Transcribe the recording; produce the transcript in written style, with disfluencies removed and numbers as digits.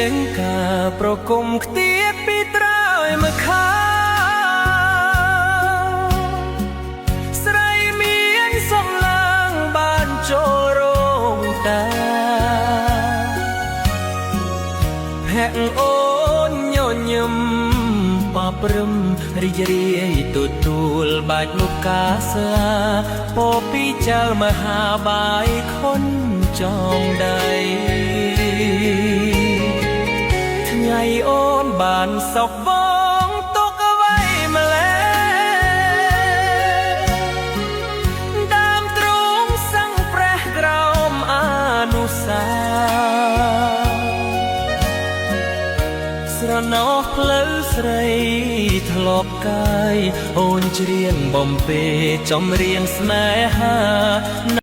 ងការប្រគំខ្ទាតពីត្រើយមកខាងស្រីមានសំឡាងបានចូលរោងតាភ័ក្រអូនញញឹមប៉ព្រឹមរីករាយទទួលបាច់លោកកាសាពោពីចលមហាបាយខុនចងដៃថ្ងៃអូនបានសុខបងទុកអ្វីម្ល៉េះដើមទ្រូងសឹងប្រះក្រោមអនុសាស្រណោះផ្លូវស្រីធ្លាប់កាយអូនច្រៀងបំពេចម្រៀងស្នេហា